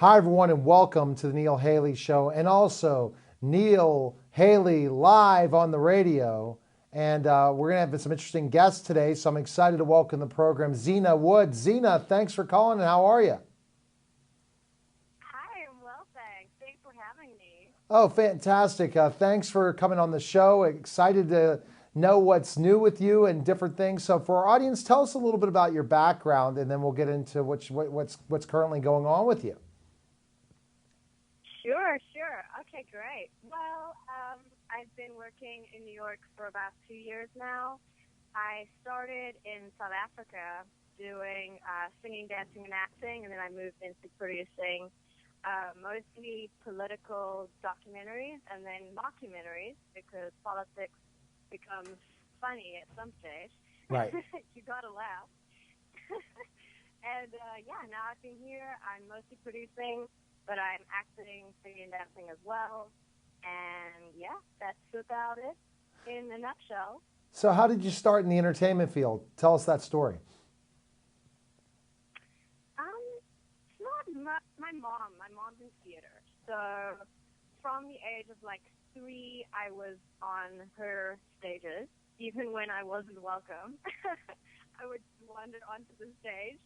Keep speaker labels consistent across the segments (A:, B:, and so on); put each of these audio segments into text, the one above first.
A: Hi, everyone, and welcome to the Neil Haley Show, and also Neil Haley live on the radio. And we're going to have some interesting guests today, so I'm excited to welcome the program Xiomi Wood. Xina, thanks for calling, and how are you?
B: Hi, I'm well, thanks. Thanks for having me.
A: Oh, fantastic. Thanks for coming on the show. Excited to know what's new with you and different things. So for our audience, tell us a little bit about your background, and then we'll get into what's currently going on with you.
B: Sure. Okay, great. Well, I've been working in New York for about 2 years now. I started in South Africa doing singing, dancing, and acting, and then I moved into producing mostly political documentaries and then mockumentaries because politics becomes funny at some stage.
A: Right.
B: You gotta laugh. And now I've been here. I'm mostly producing, but I'm acting, singing, dancing as well. And yeah, that's about it in a nutshell.
A: So how did you start in the entertainment field? Tell us that story.
B: It's not much. My mom's in theater. So from the age of like 3, I was on her stages. Even when I wasn't welcome, I would wander onto the stage.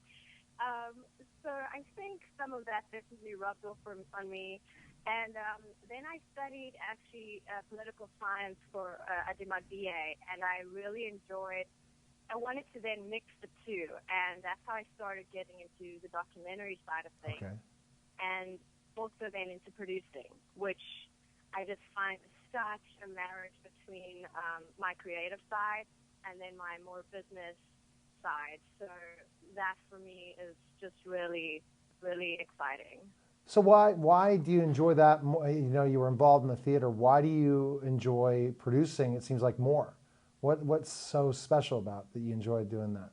B: So I think some of that definitely rubbed off on me. And then I studied actually political science I did my BA, and I really enjoyed. I wanted to then mix the two, and that's how I started getting into the documentary side of things,
A: Okay.
B: and also then into producing, which I just find such a marriage between my creative side and then my more business side. So that for me is just really, really exciting.
A: So why do you enjoy that? You know, you were involved in the theater. Why do you enjoy producing? It seems like more. What's so special about that you enjoy doing that?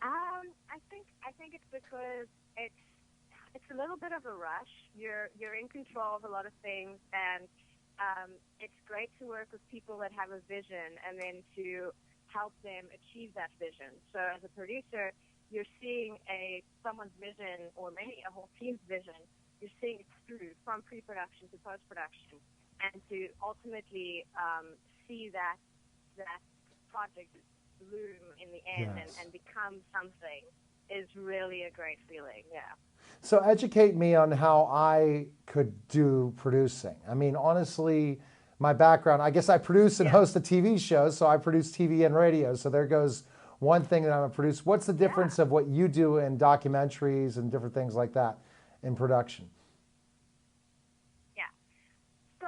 B: I think it's because it's a little bit of a rush. You're in control of a lot of things, and it's great to work with people that have a vision and then to help them achieve that vision. So as a producer, you're seeing someone's vision, or maybe a whole team's vision. You're seeing it through from pre-production to post-production, and to ultimately see that project bloom in the end.
A: Yes.
B: and become something is really a great feeling. Yeah.
A: So educate me on how I could do producing. I mean, honestly, my background, I guess I produce and host a TV show, so I produce TV and radio. So there goes one thing that I'm going to produce. What's the difference of what you do in documentaries and different things like that in production?
B: Yeah. So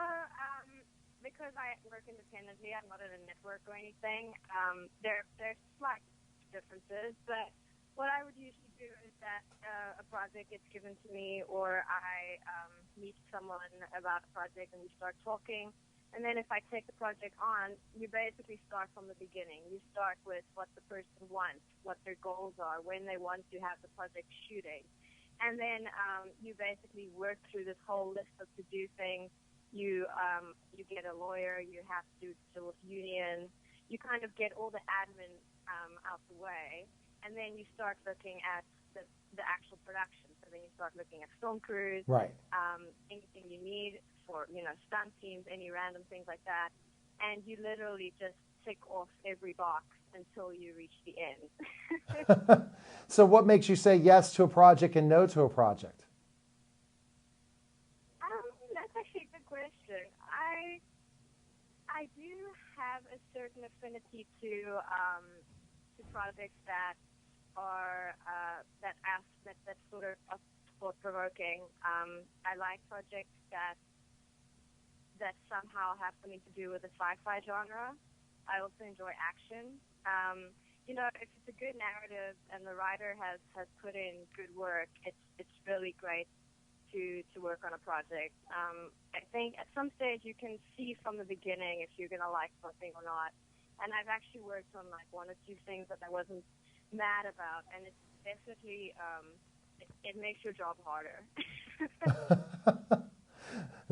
B: because I work independently, I'm not in a network or anything, there's slight differences, but what I would usually do is that a project gets given to me, or I meet someone about a project and we start talking. And then if I take the project on, you basically start from the beginning. You start with what the person wants, what their goals are, when they want to have the project shooting. And then you basically work through this whole list of to-do things. You get a lawyer, you have to deal with unions. You kind of get all the admin out the way. And then you start looking at the actual production. So then you start looking at film crews,
A: Right.
B: Anything you need for, stunt teams, any random things like that. And you literally just tick off every box until you reach the end.
A: So what makes you say yes to a project and no to a project?
B: That's actually a good question. I do have a certain affinity to projects that are that sort of thought-provoking. I like projects that somehow have something to do with the sci-fi genre. I also enjoy action. If it's a good narrative and the writer has put in good work, it's really great to work on a project. I think at some stage you can see from the beginning if you're gonna like something or not. And I've actually worked on like 1 or 2 things that I wasn't mad about, and it's definitely it makes your job harder.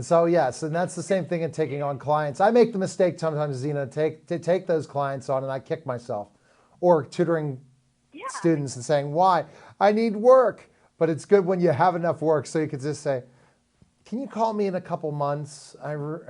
A: So yes, and that's the same thing in taking on clients. I make the mistake sometimes, Xina, to take those clients on, and I kick myself, or tutoring students and saying, "Why? I need work. But it's good when you have enough work so you can just say, can you call me in a couple months? I'm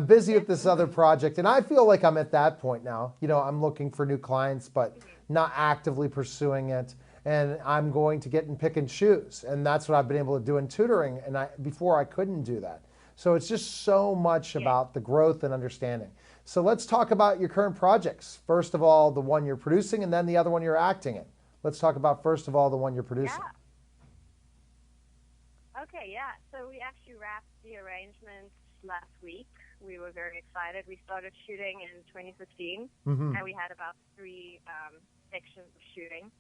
A: busy with this other project, and I feel like I'm at that point now. You know, I'm looking for new clients, but not actively pursuing it. And I'm going to get and pick and choose. And that's what I've been able to do in tutoring. And before I couldn't do that. So it's just so much about the growth and understanding. So let's talk about your current projects. First of all, the one you're producing, and then the other one you're acting in. Let's talk about, first of all, the one you're producing.
B: Okay, yeah. So we actually wrapped the arrangements last week. We were very excited. We started shooting in 2015, and we had about 3 sections of shooting.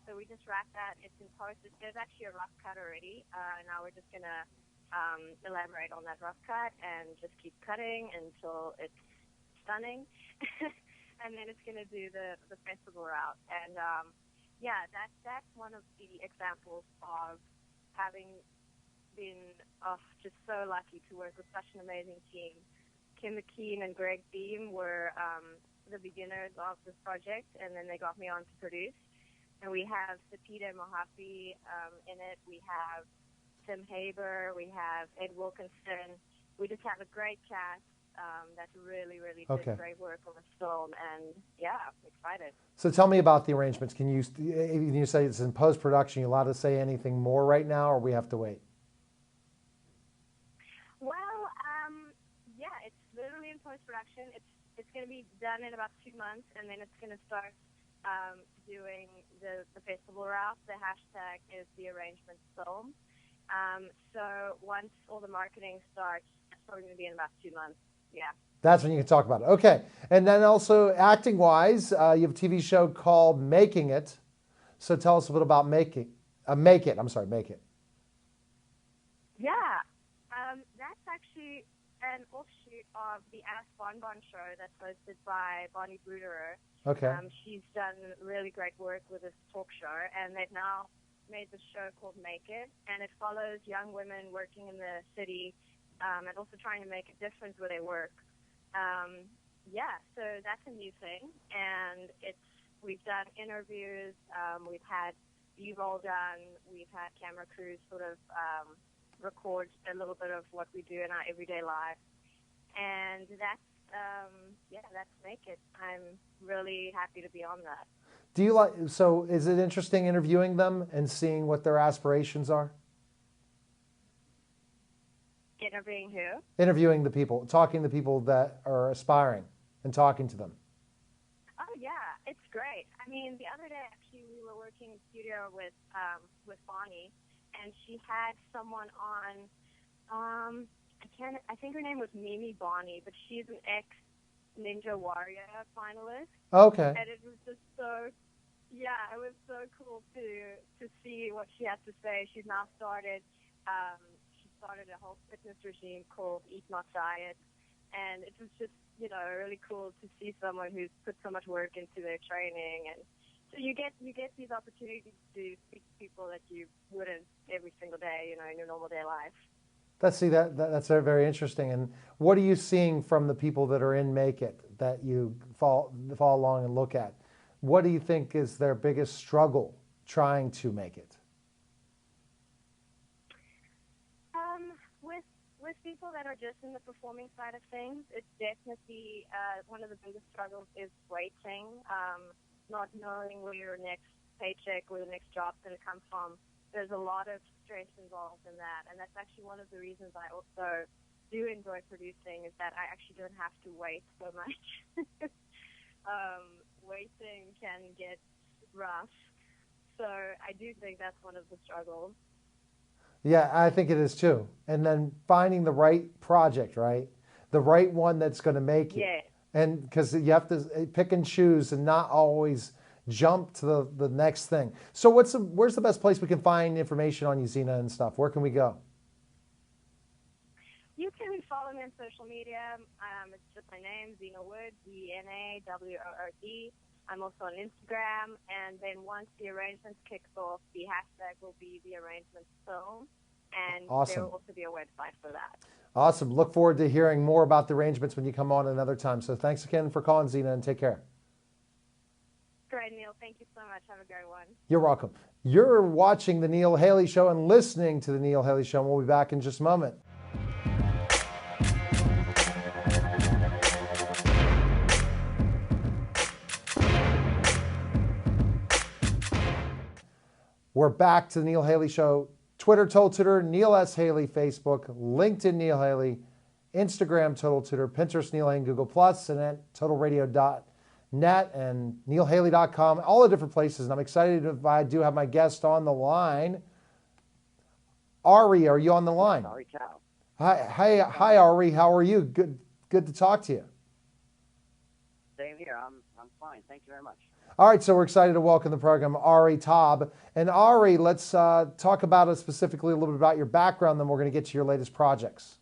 B: So we just wrapped that. It's in post. There's actually a rough cut already. Now we're just going to elaborate on that rough cut and just keep cutting until it's stunning. And then it's going to do the festival route. And that's one of the examples of having been just so lucky to work with such an amazing team. Kim McKean and Greg Beam were the beginners of this project, and then they got me on to produce. And we have Sapita Mohafi in it. We have Tim Haber. We have Ed Wilkinson. We just have a great cast that's really, really did great work on this film. And yeah, I'm excited.
A: So tell me about the arrangements. Can you say it's in post-production? Are you allowed to say anything more right now, or we have to wait?
B: Well, it's literally in post-production. It's going to be done in about 2 months, and then it's going to start doing the festival route. The hashtag is the arrangement film. So once all the marketing starts, it's probably going to be in about 2 months. Yeah.
A: That's when you can talk about it. Okay. And then also acting-wise, you have a TV show called Making It. So tell us a bit about Make It. Make It.
B: Yeah. That's actually an offshoot of the Ask Bonbon show that's hosted by Bonnie Bruderer.
A: Okay.
B: She's done really great work with this talk show, and they've now made this show called Make It, and it follows young women working in the city and also trying to make a difference where they work. So that's a new thing, and we've done interviews, we've had B-roll done, we've had camera crews sort of record a little bit of what we do in our everyday life, and that's Make It. I'm really happy to be on that.
A: Do you like? So is it interesting interviewing them and seeing what their aspirations are?
B: Interviewing who?
A: Interviewing the people, talking to people that are aspiring and talking to them.
B: Oh yeah, it's great. I mean, the other day actually we were working in studio with Bonnie, and she had someone on. I think her name was Mimi Bonnie, but she's an ex-Ninja Warrior finalist.
A: Okay.
B: And it was just it was so cool to see what she had to say. She's now started a whole fitness regime called Eat Not Diet, and it was just really cool to see someone who's put so much work into their training. And so you get these opportunities to speak to people that you wouldn't every single day, in your normal day life.
A: That's very, very interesting. And what are you seeing from the people that are in Make It that you follow along and look at? What do you think is their biggest struggle trying to make it?
B: With people that are just in the performing side of things, it's definitely one of the biggest struggles is waiting, not knowing where your next paycheck or the next job's going to come from. There's a lot of stress involved in that, and that's actually one of the reasons I also do enjoy producing, is that I actually don't have to wait so much. Waiting can get rough, so I do think that's one of the struggles.
A: Yeah, I think it is too. And then finding the right project, right? The right one that's going to make it.
B: Yeah.
A: And because you have to pick and choose and not always jump to the next thing. So where's the best place we can find information on you, Xena, and stuff? Where can we go?
B: You can follow me on social media. It's just my name, Xiomi Wood, DNAWOOD. I'm also on Instagram, and then once the arrangements kicks off, the hashtag will be the arrangements film, and
A: awesome.
B: There will also be a website for that.
A: Awesome. Look forward to hearing more about the arrangements when you come on another time. So thanks again for calling, Xena, and take care.
B: great, Neil. Thank you so much. Have a great one.
A: You're welcome. You're watching The Neil Haley Show and listening to The Neil Haley Show, and we'll be back in just a moment. We're back to The Neil Haley Show. Twitter, Total Tutor, Neil S. Haley, Facebook, LinkedIn, Neil Haley, Instagram, Total Tutor, Pinterest, Neil Haley, Google+, and at totalradio.net and neilhaley.com, all the different places. And I'm excited if I do have my guest on the line. Ari, are you on the line?
C: Ari Taub.
A: Hi, Ari. How are you? Good to talk to you.
C: Same here. I'm fine. Thank you very much.
A: All right, so we're excited to welcome the program Ari Taub. And Ari, let's talk about it specifically a little bit about your background, then we're going to get to your latest projects.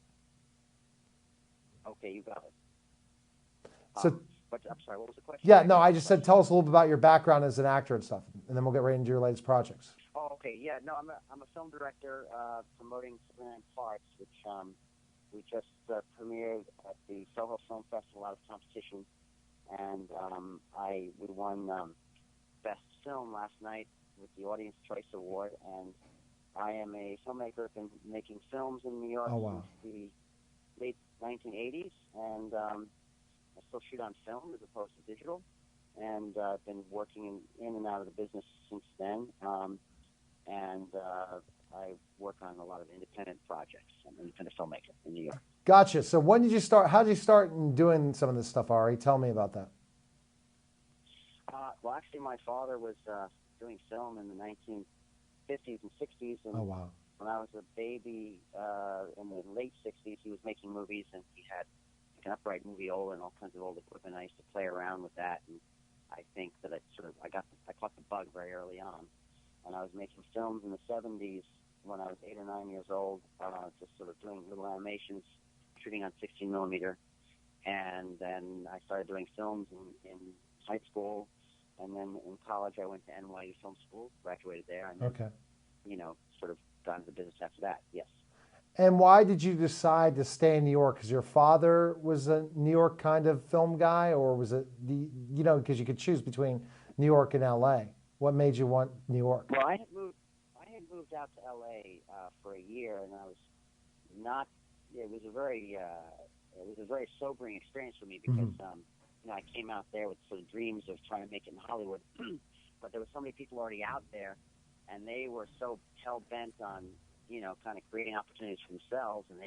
C: Okay, you got it.
A: So,
C: I'm sorry, what was the question?
A: Yeah, no, I just said tell us a little bit about your background as an actor and stuff, and then we'll get right into your latest projects.
C: Oh, okay. Yeah, no, I'm a film director promoting Superman Parts, which we just premiered at the Soho Film Festival out of competition, and we won Best Film last night with the Audience Choice Award, and I am a filmmaker, been making films in New York since the late 1980s, and I still shoot on film as opposed to digital, and I've been working in and out of the business since then, and I work on a lot of independent projects. I'm an independent filmmaker in New York.
A: Gotcha. So when did you start? How did you start in doing some of this stuff, Ari? Tell me about that.
C: Well, actually, my father was doing film in the 1950s and 60s, and when I was a baby in the late 60s, he was making movies, and he had an upright moviola and all kinds of old equipment. I used to play around with that, and I think that I caught the bug very early on, and I was making films in the 70s when I was 8 or 9 years old, just sort of doing little animations, shooting on 16 millimeter, and then I started doing films in high school, and then in college I went to NYU Film School, graduated there, and then, sort of got into the business after that. Yes.
A: And why did you decide to stay in New York? Because your father was a New York kind of film guy, or was it because you could choose between New York and LA? What made you want New York?
C: Well, I had moved out to LA for a year, and I was not. It was a very sobering experience for me because I came out there with sort of dreams of trying to make it in Hollywood, but there were so many people already out there, and they were so hell bent on kind of creating opportunities for themselves, and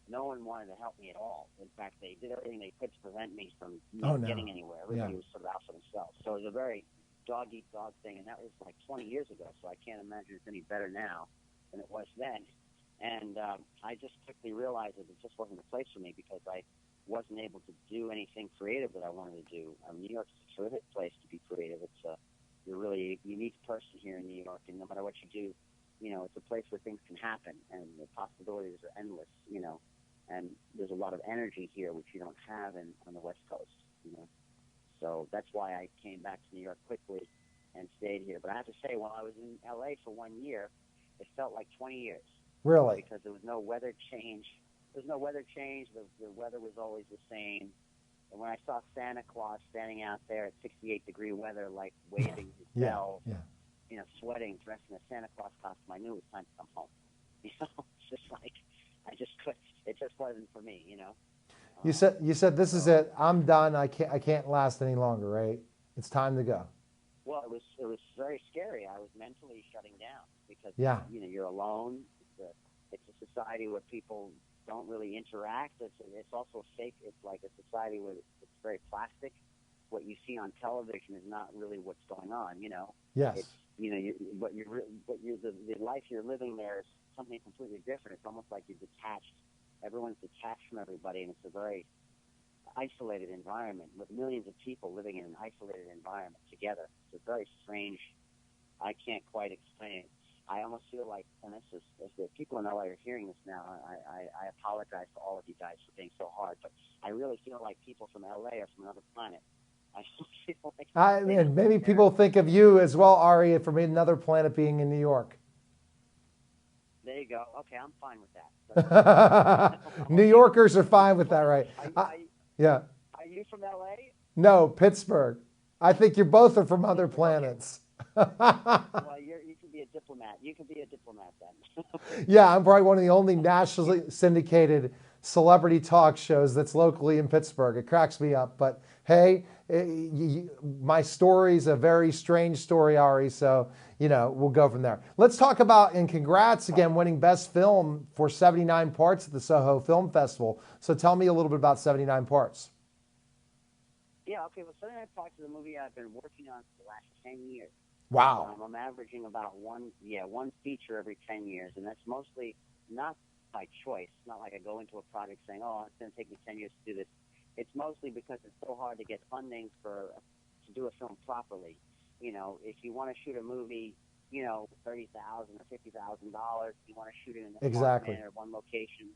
C: no one wanted to help me at all. In fact, they did everything they could to prevent me from getting anywhere. Everybody was sort of out for themselves. So it was a very dog-eat-dog thing, and that was like 20 years ago, so I can't imagine it's any better now than it was then. And I just quickly realized that it just wasn't the place for me because I wasn't able to do anything creative that I wanted to do. New York's a terrific place to be creative. You're really a unique person here in New York, and no matter what you do, it's a place where things can happen, and the possibilities are endless, and there's a lot of energy here, which you don't have on the West Coast, So that's why I came back to New York quickly and stayed here. But I have to say, while I was in LA for 1 year, it felt like 20 years.
A: Really?
C: Because there was no weather change. The weather was always the same. And when I saw Santa Claus standing out there at 68-degree weather, like waving his bells, sweating, dressed in a Santa Claus costume, I knew it was time to come home. It's just like, it just wasn't for me, You
A: said this is it. I'm done. I can't last any longer, right? It's time to go.
C: Well, it was very scary. I was mentally shutting down because you're alone. It's a society where people don't really interact. It's also fake. It's like a society where it's very plastic. What you see on television is not really what's going on.
A: Yes.
C: The life you're living there is something completely different. It's almost like you're detached. Everyone's detached from everybody, and it's a very isolated environment with millions of people living in an isolated environment together. It's a very strange. I can't quite explain it. I almost feel like, and this is, if the people in LA are hearing this now, I apologize to all of you guys for being so hard, but I really feel like people from LA are from another planet. I feel like
A: maybe people think of you as well, Ari, from another planet being in New York.
C: There you go. Okay, I'm fine with that.
A: New Yorkers are fine with that, right?
C: Yeah. Are you from LA?
A: No, Pittsburgh. I think you both are from other planets.
C: Well, you can be a diplomat. You can be a diplomat then.
A: Yeah, I'm probably one of the only nationally syndicated celebrity talk shows that's locally in Pittsburgh. It cracks me up. But hey, my story's a very strange story, Ari. So, we'll go from there. Let's talk about, and congrats again, winning Best Film for 79 Parts at the Soho Film Festival. So tell me a little bit about 79 Parts.
C: Yeah, okay. Well, 79 Parts is a movie I've been working on for the last 10 years.
A: Wow.
C: I'm averaging about one feature every 10 years, and that's mostly not by choice. It's not like I go into a project saying, "Oh, it's going to take me 10 years to do this." It's mostly because it's so hard to get funding to do a film properly. If you want to shoot a movie, $30,000 or $50,000, you want to shoot it in an apartment or one location,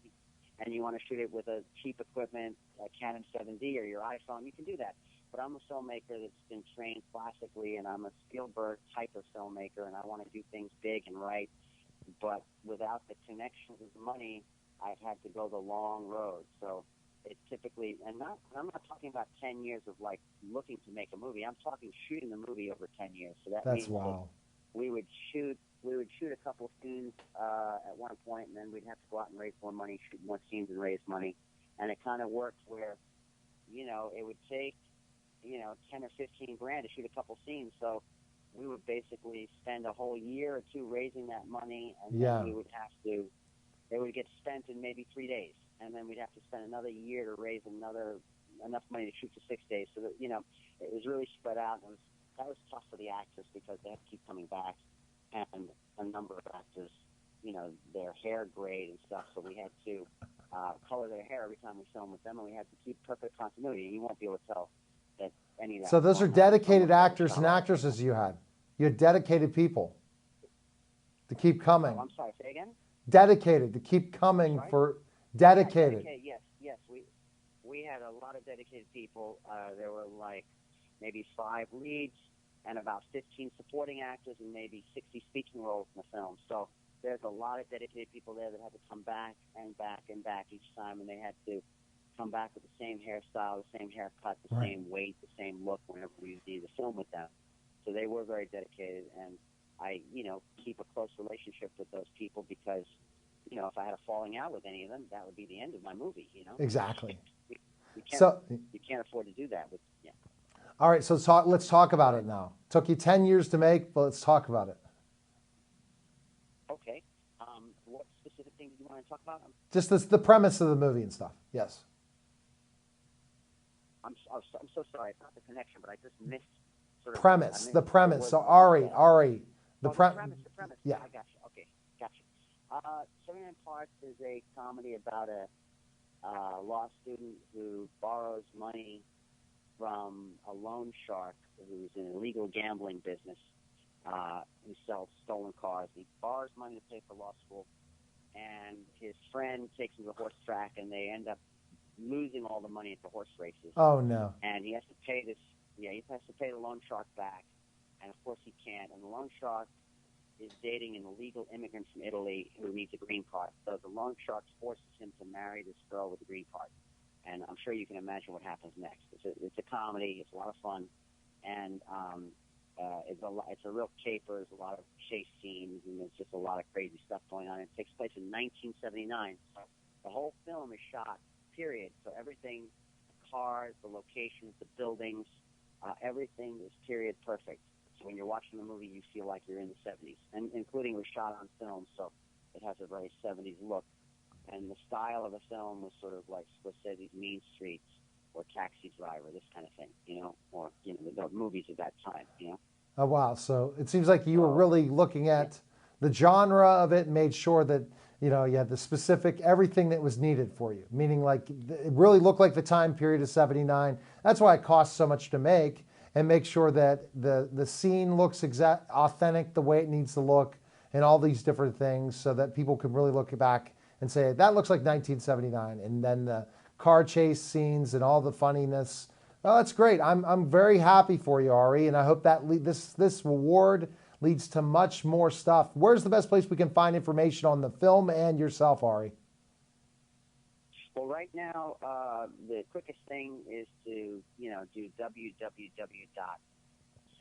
C: and you want to shoot it with a cheap equipment, a Canon 7D or your iPhone, you can do that. But I'm a filmmaker that's been trained classically, and I'm a Spielberg type of filmmaker, and I want to do things big and right. But without the connections of the money, I've had to go the long road. So it's typically, and I'm not talking about 10 years of like looking to make a movie. I'm talking shooting the movie over 10 years. So that means
A: wow.
C: that we would shoot a couple scenes at one point, and then we'd have to go out and raise more money, shoot more scenes and raise money. And it kind of worked where, it would take 10 or 15 grand to shoot a couple scenes. So we would basically spend a whole year or two raising that money, and then it would get spent in maybe 3 days. And then we'd have to spend another year to raise enough money to shoot for 6 days. So that, it was really spread out. And that was tough for the actors because they had to keep coming back. And a number of actors, their hair grayed and stuff. So we had to color their hair every time we filmed with them, and we had to keep perfect continuity. And you won't be able to tell that any of that.
A: So those are dedicated actors and actresses you had. You had dedicated people to keep coming.
C: Oh, I'm sorry, say again?
A: Dedicated to keep coming for dedicated.
C: Yes. We had a lot of dedicated people. There were like maybe 5 leads and about 15 supporting actors and maybe 60 speaking roles in the film. So there's a lot of dedicated people there that had to come back and back and back each time, and they had to come back with the same hairstyle, the same haircut, the same weight, the same look whenever we needed to film with them. So they were very dedicated, and I, keep a close relationship with those people because, if I had a falling out with any of them, that would be the end of my movie,
A: Exactly.
C: You can't afford to do that.
A: All right, so let's talk about it now. Took you 10 years to make, but let's talk about it.
C: Okay. What specific thing do you want to talk about?
A: Just the premise of the movie and stuff. Yes.
C: I'm so sorry. It's not the connection, but I just missed sort of
A: the premise. So Ari,
C: the premise.
A: Yeah.
C: I got you. Okay, got you. 79 Parts is a comedy about a law student who borrows money from a loan shark who's in an illegal gambling business, who sells stolen cars. He borrows money to pay for law school, and his friend takes him to the horse track, and they end up losing all the money at the horse races.
A: Oh no!
C: And he has to pay he has to pay the loan shark back, and of course he can't. And the loan shark is dating an illegal immigrant from Italy who needs a green card. So the loan shark forces him to marry this girl with a green card. And I'm sure you can imagine what happens next. It's a comedy. It's a lot of fun, and it's a real caper. There's a lot of chase scenes, and there's just a lot of crazy stuff going on. It takes place in 1979. So the whole film is shot, period. So everything, the cars, the locations, the buildings, everything is period perfect. So when you're watching the movie, you feel like you're in the 70s, and including it was shot on film, so it has a very 70s look. And the style of the film was sort of like Scorsese's Mean Streets or Taxi Driver, this kind of thing, or the movies of that time,
A: Oh wow! So it seems like you were really looking at the genre of it and made sure that you had the specific everything that was needed for you. Meaning, like it really looked like the time period of '79. That's why it costs so much to make, and make sure that the scene looks authentic the way it needs to look, and all these different things, so that people can really look back and say, that looks like 1979. And then the car chase scenes and all the funniness. Oh, that's great. I'm very happy for you, Ari, and I hope that this award leads to much more stuff. Where's the best place we can find information on the film and yourself, Ari?
C: Well, right now, the quickest thing is to, do www.xiomi,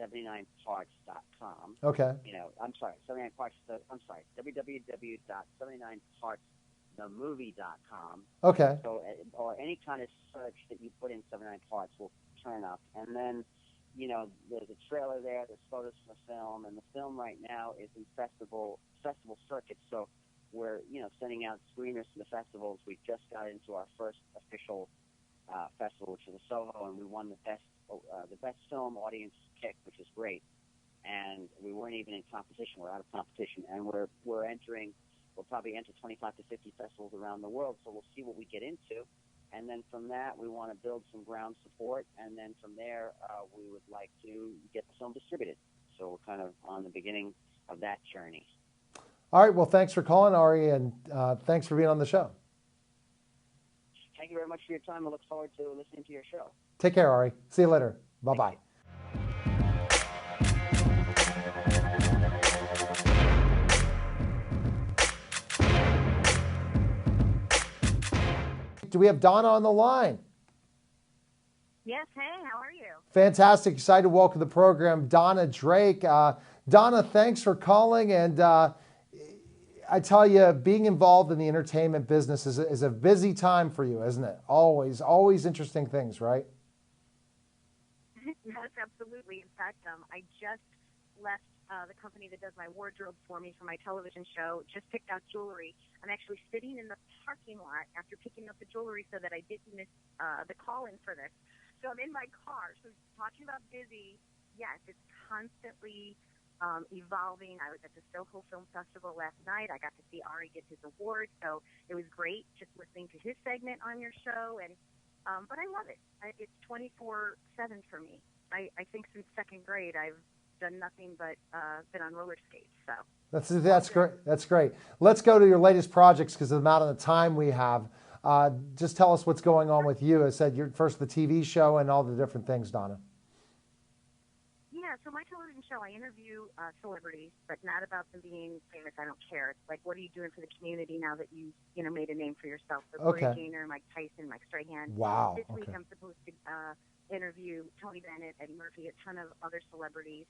C: 79parts.com.
A: Okay.
C: You know, I'm sorry, 79 parts. I'm sorry, www.79partsthemovie.com.
A: Okay.
C: So, or any kind of search that you put in 79 parts will turn up, and then, you know, there's a trailer there. There's photos from the film, and the film right now is in festival circuits. So we're, you know, sending out screeners to the festivals. We just got into our first official festival, which is a Soho, and we won the best film audience pick, which is great. And we weren't even in competition. We're out of competition, and we're entering. We'll probably enter 25 to 50 festivals around the world. So we'll see what we get into, and then from that we want to build some ground support, and then from there we would like to get the film distributed. So we're kind of on the beginning of that journey.
A: All right. Well, thanks for calling, Ari, and thanks for being on the show.
C: Thank you very much for your time. I look forward to listening to your show.
A: Take care, Ari. See you later. Bye-bye. Do we have Donna on the line?
B: Yes, hey, how are you?
A: Fantastic. Excited to welcome to the program Donna Drake. Donna, thanks for calling. And I tell you, being involved in the entertainment business is a busy time for you, isn't it? Always interesting things, right?
B: Yes, absolutely. In fact, I just left the company that does my wardrobe for me for my television show, just picked out jewelry. I'm actually sitting in the parking lot after picking up the jewelry so that I didn't miss the call-in for this. So I'm in my car. So talking about busy, yes, it's constantly evolving. I was at the Soho Film Festival last night. I got to see Ari get his award, so it was great just listening to his segment on your show. And but I love it. It's 24/7 for me. I think since second grade I've done nothing but been on roller skates. So
A: that's great. That's great. Let's go to your latest projects because of the amount of the time we have. Just tell us what's going on with you. I said you're first the TV show and all the different things, Donna.
B: Yeah, so my television show, I interview celebrities, but not about them being famous. I don't care. It's like, what are you doing for the community now that you made a name for yourself? So Gloria Gaynor, Mike Tyson, Mike Strahan.
A: Wow.
B: This week I'm supposed to interview Tony Bennett, Eddie Murphy, a ton of other celebrities.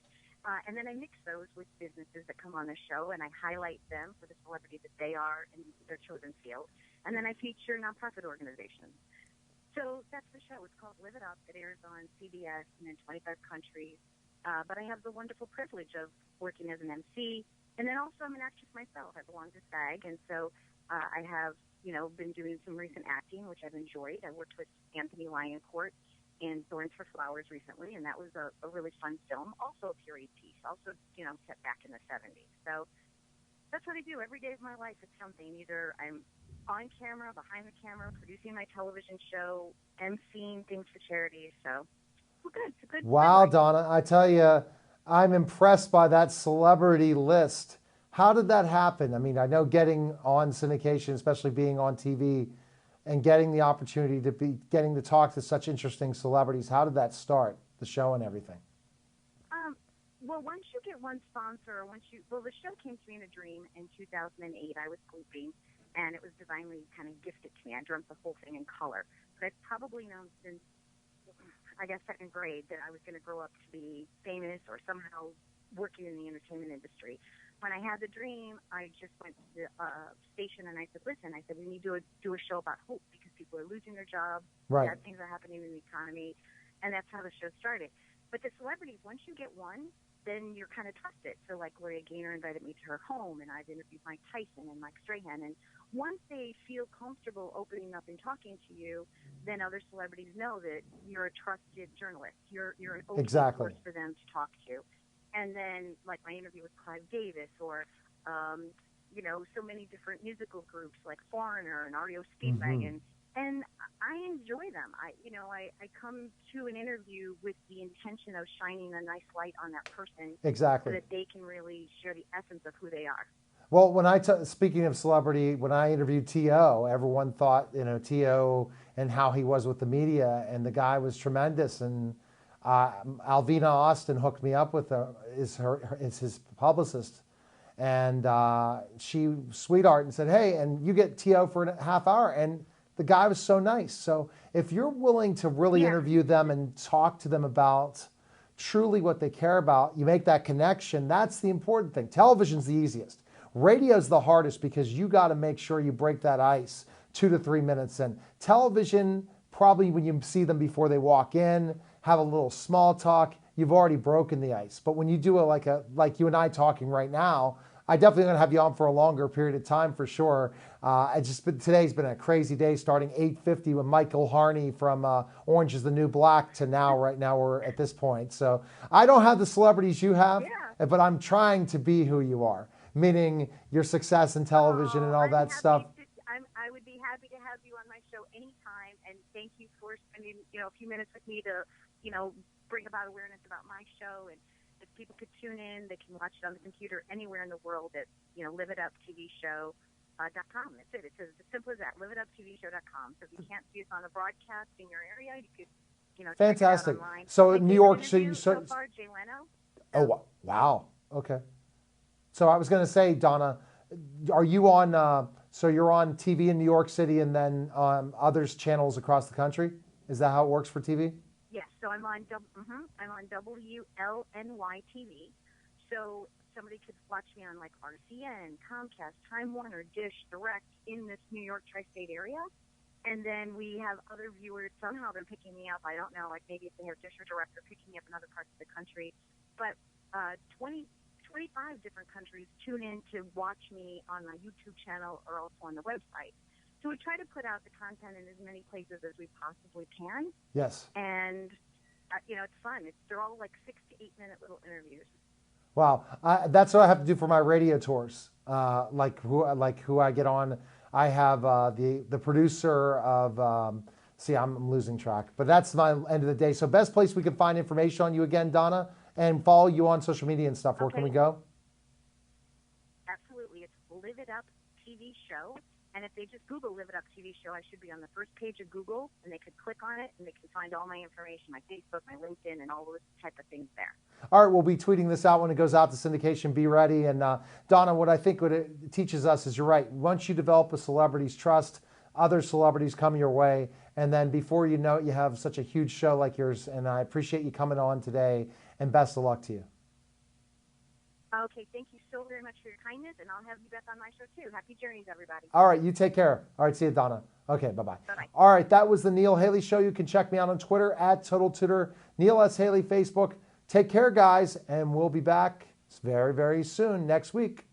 B: And then I mix those with businesses that come on the show, and I highlight them for the celebrity that they are in their chosen field. And then I feature nonprofit organizations. So that's the show. It's called Live It Up. It airs on CBS and in 25 countries. But I have the wonderful privilege of working as an MC. And then also I'm an actress myself. I belong to SAG. And so I have, been doing some recent acting, which I've enjoyed. I worked with Anthony Lioncourt in Thorns for Flowers recently, and that was a really fun film. Also a period piece, also, set back in the 70s. So that's what I do. Every day of my life it's something. Either I'm on camera, behind the camera, producing my television show, emceeing things for charities. So good. It's a good.
A: Wow, Donna, I tell you, I'm impressed by that celebrity list. How did that happen? I mean, I know getting on syndication, especially being on TV, and getting the opportunity getting to talk to such interesting celebrities. How did that start, the show and everything?
B: Well, once you get one sponsor, the show came to me in a dream in 2008. I was sleeping, and it was divinely kind of gifted to me. I dreamt the whole thing in color. But I've probably known since, I guess, second grade that I was going to grow up to be famous or somehow working in the entertainment industry. When I had the dream, I just went to the station and I said, listen, we need to do a show about hope because people are losing their jobs.
A: Right.
B: Bad things are happening in the economy. And that's how the show started. But the celebrities, once you get one, then you're kind of trusted. So like Gloria Gaynor invited me to her home, and I've interviewed Mike Tyson and Mike Strahan. And once they feel comfortable opening up and talking to you, then other celebrities know that you're a trusted journalist. You're an open source for them to talk to. And then like my interview with Clive Davis or, so many different musical groups like Foreigner and REO Speedwagon. And I enjoy them. I come to an interview with the intention of shining a nice light on that person.
A: Exactly.
B: So that they can really share the essence of who they are.
A: Well, speaking of celebrity, when I interviewed T.O., everyone thought, T.O. and how he was with the media, and the guy was tremendous. And Alvina Austin hooked me up with is his publicist. And she, sweetheart, and said, hey, and you get T.O. for a half hour. And the guy was so nice. So if you're willing to really interview them and talk to them about truly what they care about. You make that connection. That's the important thing. Television's the easiest. Radio's the hardest because you got to make sure you break that ice 2 to 3 minutes in. Television, probably when you see them before they walk in, have a little small talk, you've already broken the ice. But when you do it like you and I talking right now, I definitely going to have you on for a longer period of time for sure. Today's been a crazy day, starting 8:50 with Michael Harney from Orange is the New Black to now. Right now we're at this point. So I don't have the celebrities you have, but I'm trying to be who you are, meaning your success in television and all that stuff.
B: I would be happy to have you on my show anytime, and thank you for spending a few minutes with me to bring about awareness about my show. And if people could tune in, they can watch it on the computer anywhere in the world at liveituptvshow.com. That's it. It's as simple as that. Liveituptvshow.com. So if you can't see us on a broadcast in your area, you could
A: fantastic.
B: Check it out online.
A: So in New York,
B: so far, Jay Leno.
A: Oh wow. Okay. So I was going to say, Donna, are you on? So you're on TV in New York City and then others channels across the country? Is that how it works for TV?
B: Yes. So I'm on WLNY TV. So somebody could watch me on like RCN, Comcast, Time Warner, Dish, Direct in this New York tri-state area. And then we have other viewers. Somehow they're picking me up. I don't know. Like maybe if they have Dish or Direct, they're picking me up in other parts of the country. But 25 different countries tune in to watch me on my YouTube channel or also on the website. So we try to put out the content in as many places as we possibly can.
A: Yes.
B: And, it's fun. They're all like 6 to 8 minute little interviews.
A: Wow. That's what I have to do for my radio tours. Like who I get on. I have the producer of, I'm losing track, but that's my end of the day. So best place we can find information on you again, Donna, and follow you on social media and stuff. Where can we go?
B: Absolutely. It's Live It Up TV Show. And if they just Google Live It Up TV Show, I should be on the first page of Google, and they could click on it, and they can find all my information, my Facebook, my LinkedIn, and all those type of things there.
A: All right, we'll be tweeting this out when it goes out to syndication. Be ready. And Donna, what I think what it teaches us is you're right. Once you develop a celebrity's trust, other celebrities come your way. And then before you know it, you have such a huge show like yours. And I appreciate you coming on today, and best of luck to you.
B: Okay, thank you so very much for your kindness, and I'll have you back on my show too. Happy journeys, everybody.
A: All right, you take care. All right, see you, Donna. Okay, bye-bye.
B: Bye-bye.
A: All right, that was the Neil Haley Show. You can check me out on Twitter at Total Tutor, Neil S. Haley, Facebook. Take care, guys, and we'll be back very, very soon next week.